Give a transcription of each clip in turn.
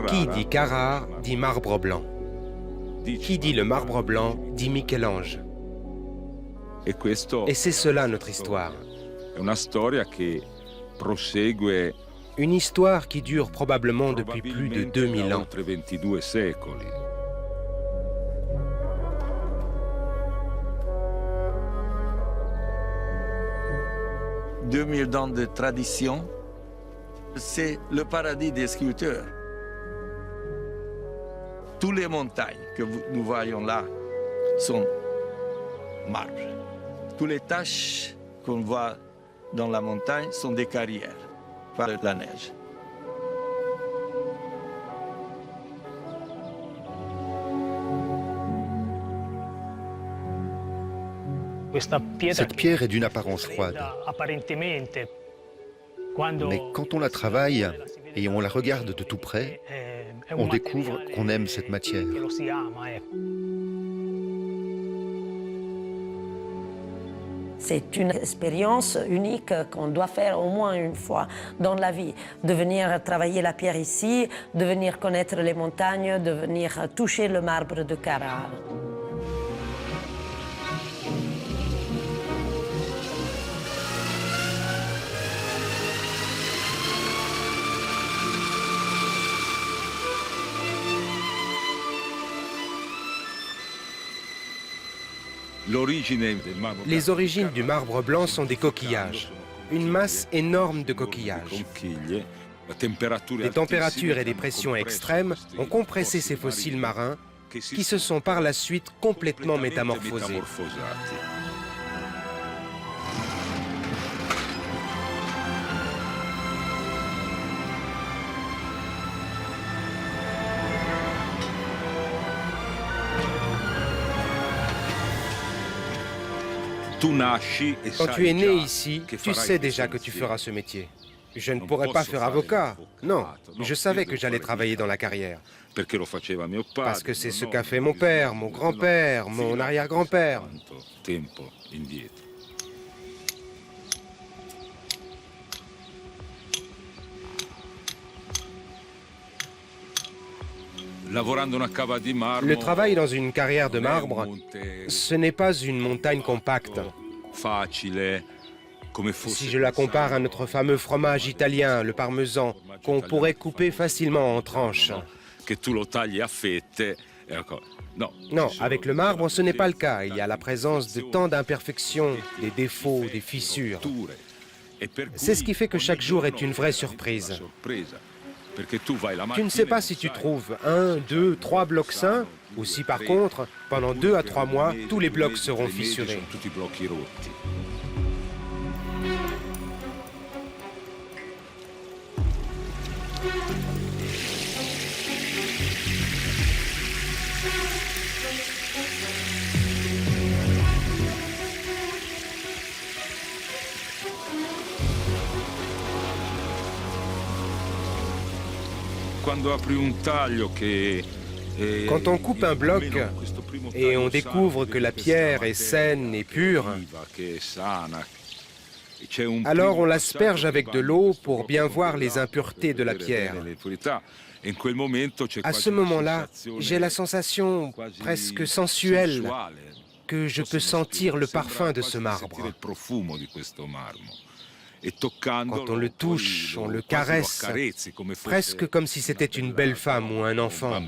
Qui dit Carrare dit marbre blanc. Qui dit le marbre blanc dit Michel-Ange. Et c'est cela notre histoire. Une histoire qui dure probablement depuis plus de 2000 ans. 2000 ans de tradition, c'est le paradis des sculpteurs. Toutes les montagnes que nous voyons là sont marbre. Toutes les taches qu'on voit dans la montagne sont des carrières par la neige. Cette pierre est d'une apparence froide. Mais quand on la travaille et on la regarde de tout près, on découvre qu'on aime cette matière. C'est une expérience unique qu'on doit faire au moins une fois dans la vie. De venir travailler la pierre ici, de venir connaître les montagnes, de venir toucher le marbre de Carrare. Les origines du marbre blanc sont des coquillages, une masse énorme de coquillages. Des températures et des pressions extrêmes ont compressé ces fossiles marins qui se sont par la suite complètement métamorphosés. Quand tu es né ici, tu sais déjà que tu feras ce métier. Je ne pourrais pas faire avocat, non, mais je savais que j'allais travailler dans la carrière. Parce que c'est ce qu'a fait mon père, mon grand-père, mon arrière-grand-père. Le travail dans une carrière de marbre, ce n'est pas une montagne compacte. Si je la compare à notre fameux fromage italien, le parmesan, qu'on pourrait couper facilement en tranches. Non, avec le marbre, ce n'est pas le cas. Il y a la présence de tant d'imperfections, des défauts, des fissures. C'est ce qui fait que chaque jour est une vraie surprise. Tu ne sais pas si tu trouves 1, 2, 3 blocs sains, ou si par contre, pendant 2 à 3 mois, tous les blocs seront fissurés. Quand on coupe un bloc et on découvre que la pierre est saine et pure, alors on l'asperge avec de l'eau pour bien voir les impuretés de la pierre. À ce moment-là, j'ai la sensation presque sensuelle que je peux sentir le parfum de ce marbre. Quand on le touche, on le caresse, presque comme si c'était une belle femme ou un enfant.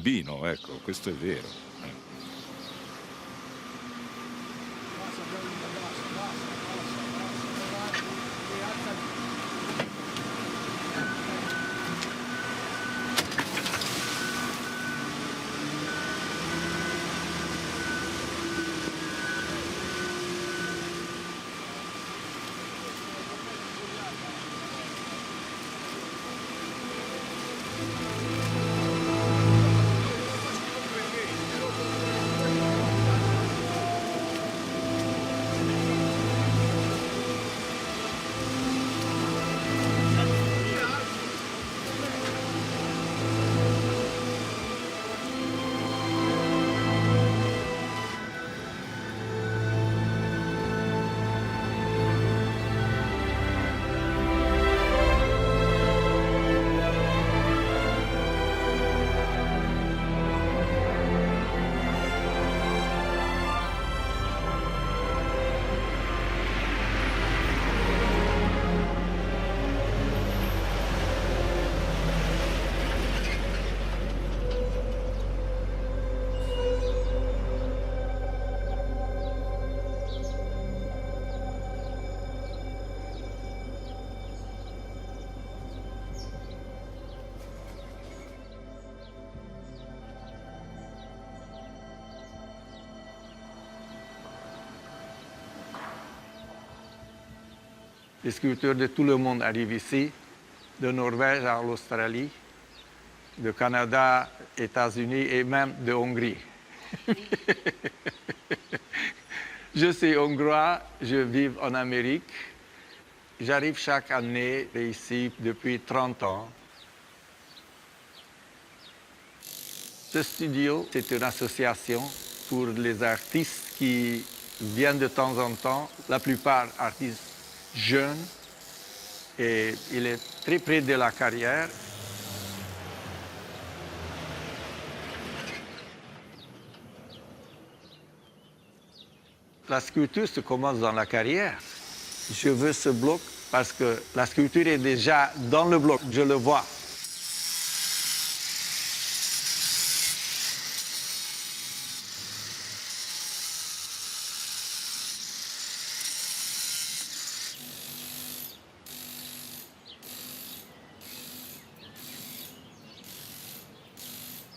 Les sculpteurs de tout le monde arrivent ici, de Norvège à l'Australie, de Canada, États-Unis et même de Hongrie. Je suis hongrois, je vis en Amérique. J'arrive chaque année ici depuis 30 ans. Ce studio, c'est une association pour les artistes qui viennent de temps en temps, la plupart artistes jeunes, et il est très près de la carrière. La sculpture se commence dans la carrière. Je veux ce bloc parce que la sculpture est déjà dans le bloc, je le vois.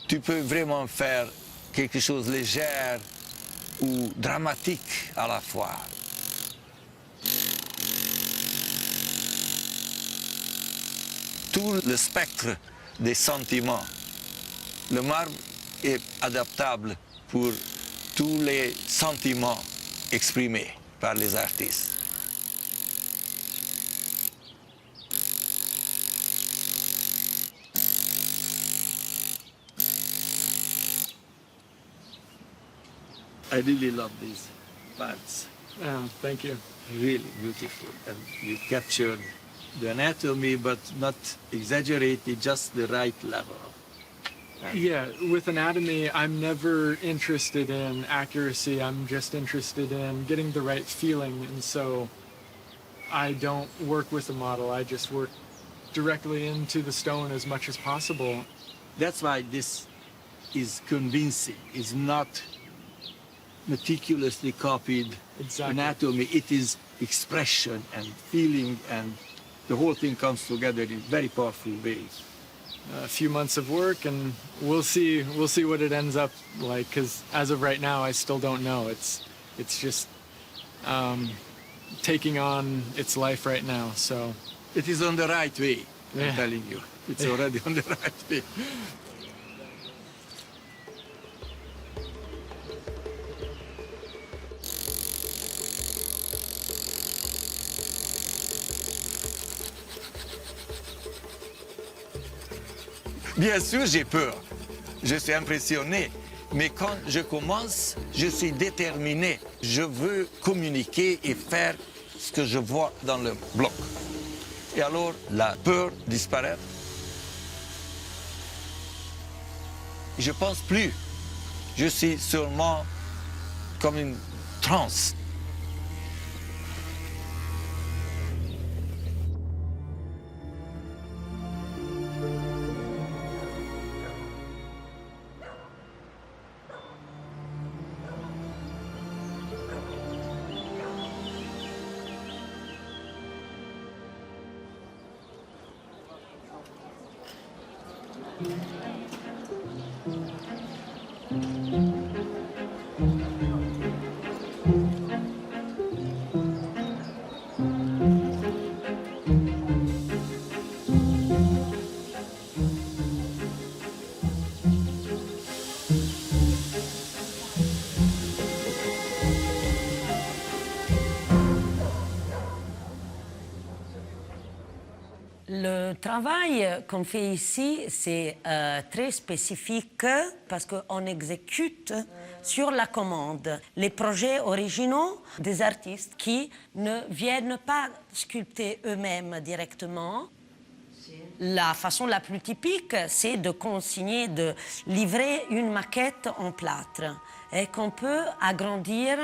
Tu peux vraiment faire quelque chose de léger ou dramatique à la fois. Tout le spectre des sentiments. Le marbre est adaptable pour tous les sentiments exprimés par les artistes. I really love these plants. Oh, thank you. Really beautiful. And you captured the anatomy, but not exaggerated, just the right level. Yeah, with anatomy, I'm never interested in accuracy. I'm just interested in getting the right feeling. And so I don't work with a model. I just work directly into the stone as much as possible. That's why this is convincing. It's not meticulously copied anatomy. It is expression and feeling, and the whole thing comes together in very powerful ways. A few months of work, and we'll see what it ends up like. Because as of right now, I still don't know. It's just taking on its life right now. So it is on the right way. Yeah. I'm telling you, it's already on the right way. Bien sûr, j'ai peur. Je suis impressionné. Mais quand je commence, je suis déterminé. Je veux communiquer et faire ce que je vois dans le bloc. Et alors, la peur disparaît. Je ne pense plus. Je suis seulement comme une transe. Le travail qu'on fait ici, c'est très spécifique parce qu'on exécute sur la commande les projets originaux des artistes qui ne viennent pas sculpter eux-mêmes directement. La façon la plus typique, c'est de consigner, de livrer une maquette en plâtre et qu'on peut agrandir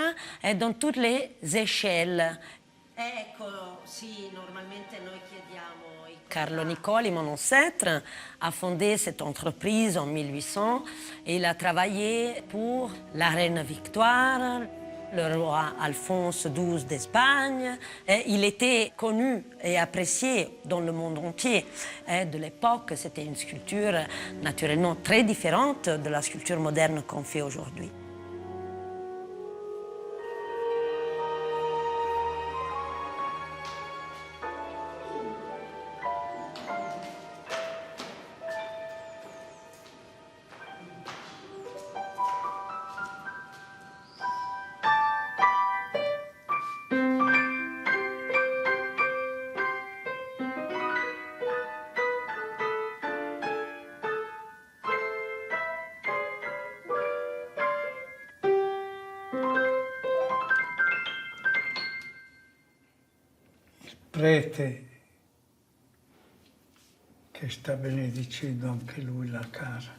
dans toutes les échelles. Ecco, sì, normalmente noi chiediamo. Carlo Nicoli, mon ancêtre, a fondé cette entreprise en 1800 et il a travaillé pour la reine Victoire, le roi Alphonse XII d'Espagne. Et il était connu et apprécié dans le monde entier. Et de l'époque, c'était une sculpture naturellement très différente de la sculpture moderne qu'on fait aujourd'hui. prete che sta benedicendo anche lui la casa.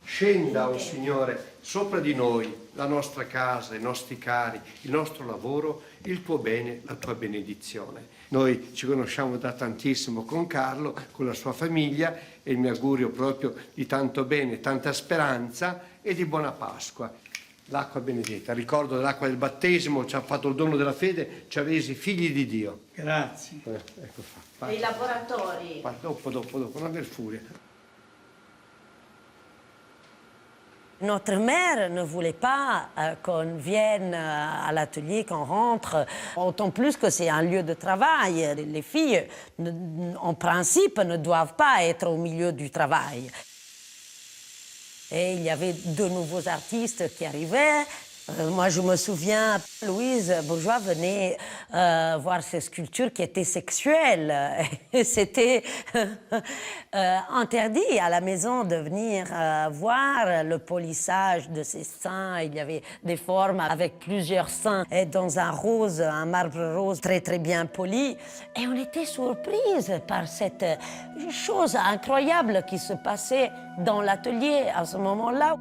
Scenda, o Signore, sopra di noi, la nostra casa, i nostri cari, il nostro lavoro, il tuo bene, la tua benedizione. Noi ci conosciamo da tantissimo con Carlo, con la sua famiglia, e il mio augurio proprio di tanto bene, tanta speranza e di buona Pasqua. L'acqua benedetta, ricordo dell'acqua del battesimo, ci ha fatto il dono della fede, ci ha resi figli di Dio. Grazie. Ecco fa. I laboratori. Dopo, non aver furia. Notre mère ne voulait pas qu'on vienne à l'atelier, qu'on rentre, autant plus que c'est un lieu de travail. Les filles, en principe, ne doivent pas être au milieu du travail. Et il y avait de nouveaux artistes qui arrivaient. Moi, je me souviens, Louise Bourgeois venait voir ces sculptures qui étaient sexuelles. Et c'était interdit à la maison de venir voir le polissage de ces seins. Il y avait des formes avec plusieurs seins et dans un rose, un marbre rose très très bien poli. Et on était surprise par cette chose incroyable qui se passait dans l'atelier à ce moment-là.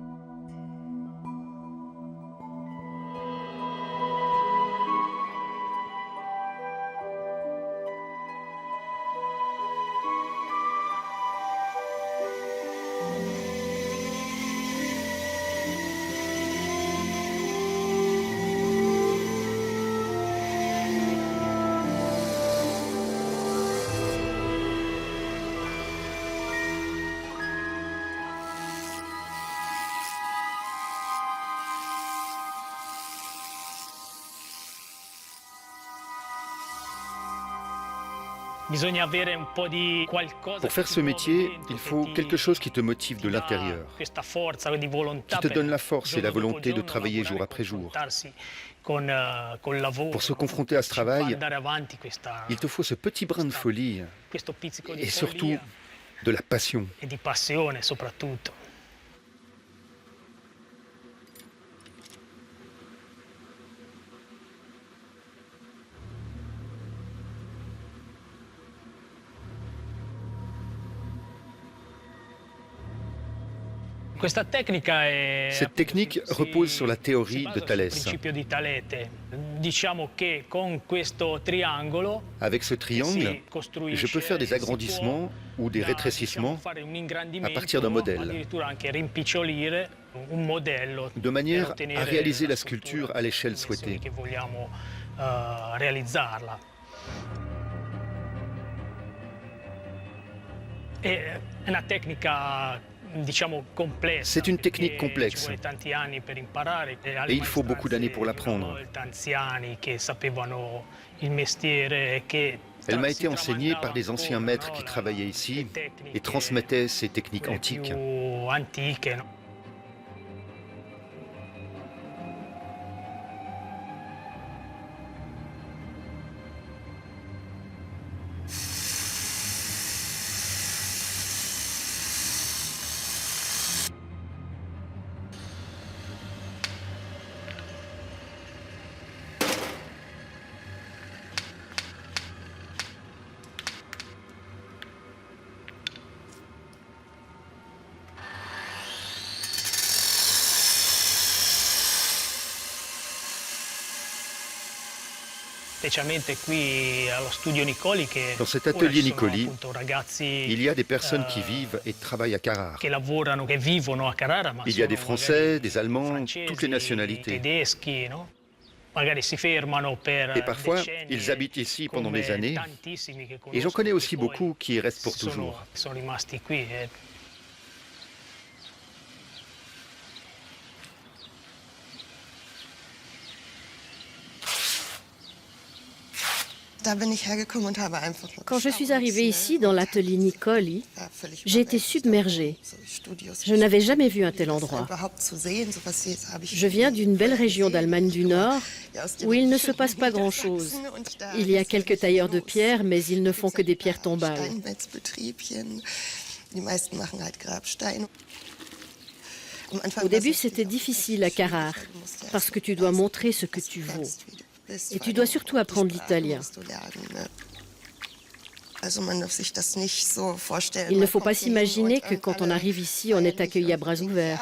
Pour faire ce métier, il faut quelque chose qui te motive de l'intérieur, qui te donne la force et la volonté de travailler jour après jour. Pour se confronter à ce travail, il te faut ce petit brin de folie et surtout de la passion. Cette technique repose sur la théorie de Thalès. Avec ce triangle, je peux faire des agrandissements ou des rétrécissements à partir d'un modèle, de manière à réaliser la sculpture à l'échelle souhaitée. C'est une technique complexe et il faut beaucoup d'années pour l'apprendre. Elle m'a été enseignée par des anciens maîtres qui travaillaient ici et transmettaient ces techniques antiques. Dans cet atelier Nicoli, il y a des personnes qui vivent et travaillent à Carrare. Il y a des Français, des Allemands, toutes les nationalités. Et parfois, ils habitent ici pendant des années. Et j'en connais aussi beaucoup qui y restent pour toujours. Quand je suis arrivée ici, dans l'atelier Nicoli, j'ai été submergée. Je n'avais jamais vu un tel endroit. Je viens d'une belle région d'Allemagne du Nord, où il ne se passe pas grand-chose. Il y a quelques tailleurs de pierre, mais ils ne font que des pierres tombales. Au début, c'était difficile à Carrare, parce que tu dois montrer ce que tu vaux. Et tu dois surtout apprendre l'italien. Il ne faut pas s'imaginer que quand on arrive ici, on est accueilli à bras ouverts.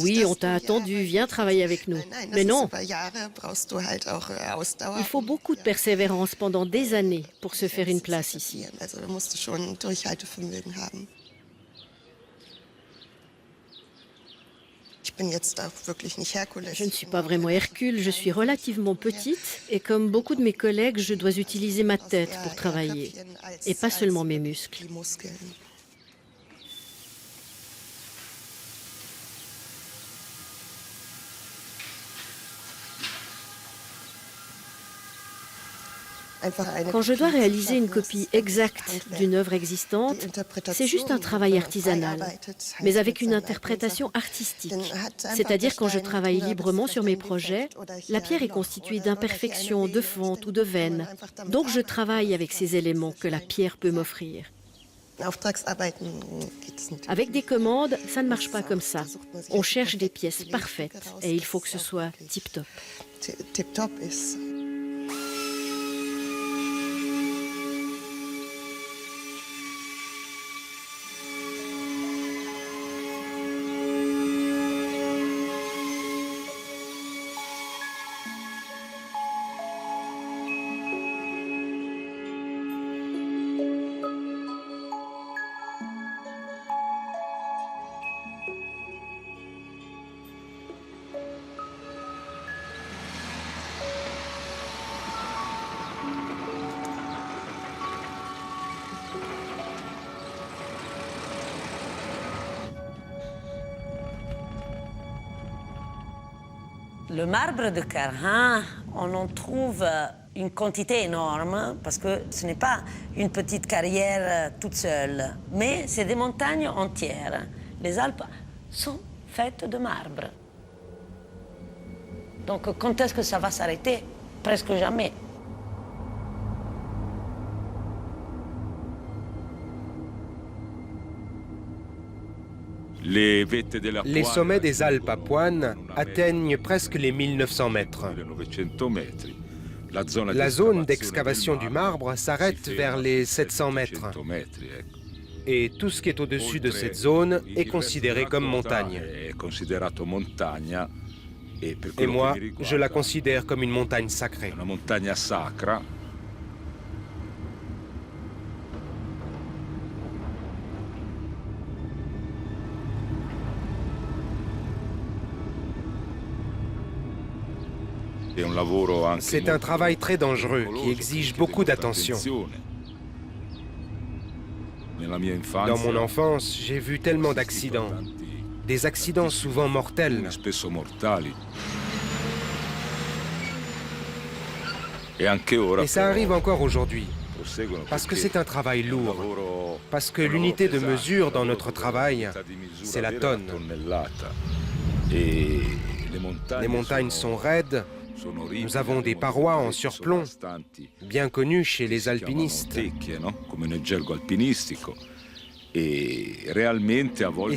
Oui, on t'a attendu, viens travailler avec nous. Mais non. Il faut beaucoup de persévérance pendant des années pour se faire une place ici. Je ne suis pas vraiment Hercule, je suis relativement petite et comme beaucoup de mes collègues, je dois utiliser ma tête pour travailler et pas seulement mes muscles. Quand je dois réaliser une copie exacte d'une œuvre existante, c'est juste un travail artisanal, mais avec une interprétation artistique. C'est-à-dire quand je travaille librement sur mes projets, la pierre est constituée d'imperfections, de fentes ou de veines. Donc je travaille avec ces éléments que la pierre peut m'offrir. Avec des commandes, ça ne marche pas comme ça. On cherche des pièces parfaites et il faut que ce soit tip-top. Le marbre de Carrare, on en trouve une quantité énorme parce que ce n'est pas une petite carrière toute seule, mais c'est des montagnes entières. Les Alpes sont faites de marbre. Donc quand est-ce que ça va s'arrêter? Presque jamais. Les sommets des Alpes apuanes atteignent presque les 1900 mètres. La zone d'excavation du marbre s'arrête vers les 700 mètres. Et tout ce qui est au-dessus de cette zone est considéré comme montagne. Et moi, je la considère comme une montagne sacrée. C'est un travail très dangereux qui exige beaucoup d'attention. Dans mon enfance, j'ai vu tellement d'accidents, des accidents souvent mortels. Et ça arrive encore aujourd'hui, parce que c'est un travail lourd, parce que l'unité de mesure dans notre travail, c'est la tonne. Les montagnes sont raides. Nous avons des parois en surplomb, bien connues chez les alpinistes. Et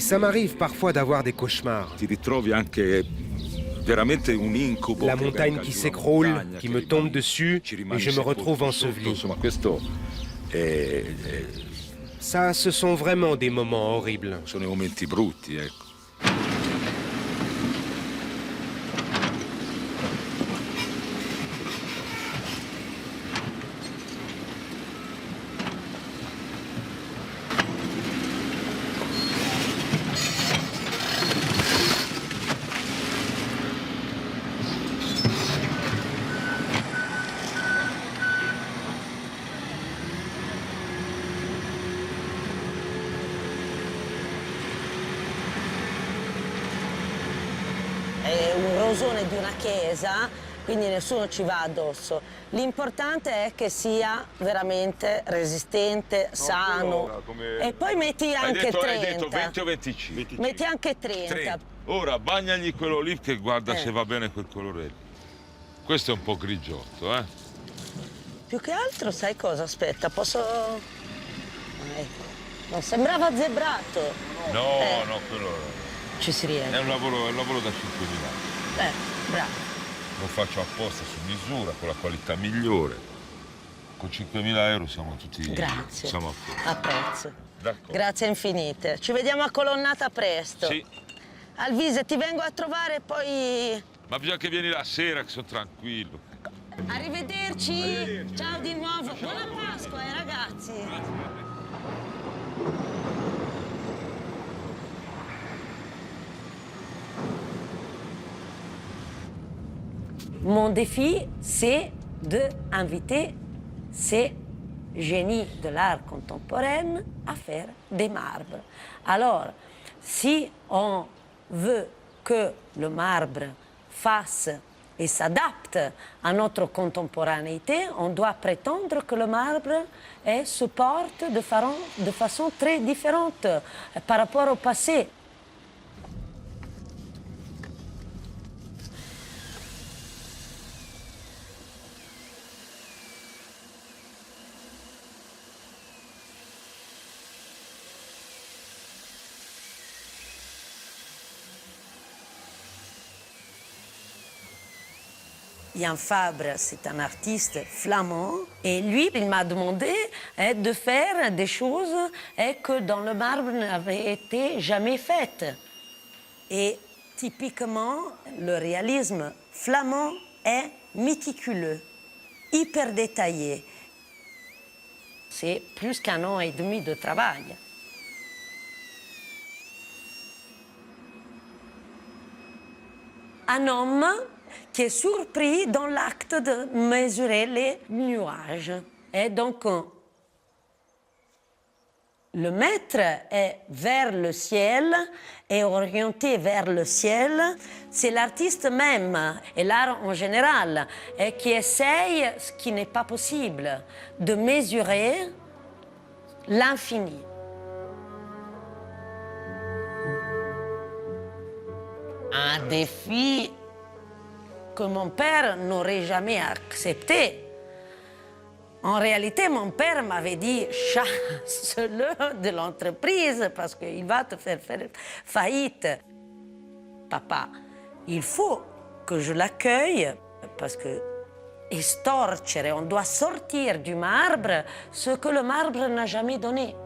ça m'arrive parfois d'avoir des cauchemars. La montagne qui s'écroule, qui me tombe dessus, et je me retrouve enseveli. Ça, ce sont vraiment des moments horribles. Di una chiesa, quindi nessuno ci va addosso. L'importante è che sia veramente resistente, sano. E poi metti anche 30. Hai detto 20 o 25? Metti anche 30. Ora bagnagli quello lì che guarda se va bene quel colore lì. Questo è un po' grigiotto, eh? Più che altro, sai cosa? Aspetta, posso... Ecco. Non sembrava zebrato. No, no, quello... Ci si riesce. È un lavoro da 5.000 anni. Bravo. lo faccio apposta su misura, con la qualità migliore. Con 5.000 euro siamo tutti... Grazie, siamo apprezzo. D'accordo. Grazie infinite. Ci vediamo a Colonnata presto. Sì. Alvise, ti vengo a trovare e poi... Ma bisogna che vieni la sera, che sono tranquillo. Arrivederci. Arrivederci. Ciao di nuovo. Buona Pasqua, ragazzi. Mon défi, c'est d'inviter ces génies de l'art contemporain à faire des marbres. Alors, si on veut que le marbre fasse et s'adapte à notre contemporanéité, on doit prétendre que le marbre se porte de façon très différente par rapport au passé. Jan Fabre, c'est un artiste flamand et lui, il m'a demandé de faire des choses que dans le marbre n'avaient été jamais faites. Et typiquement, le réalisme flamand est méticuleux, hyper détaillé. C'est plus qu'1 an et demi de travail. Un homme qui est surpris dans l'acte de mesurer les nuages. Et donc, le maître est vers le ciel et orienté vers le ciel. C'est l'artiste même et l'art en général qui essaye, ce qui n'est pas possible, de mesurer l'infini. Un défi que mon père n'aurait jamais accepté. En réalité, mon père m'avait dit « chasse-le de l'entreprise parce qu'il va te faire faillite. » Papa, il faut que je l'accueille parce que estorcere, on doit sortir du marbre ce que le marbre n'a jamais donné.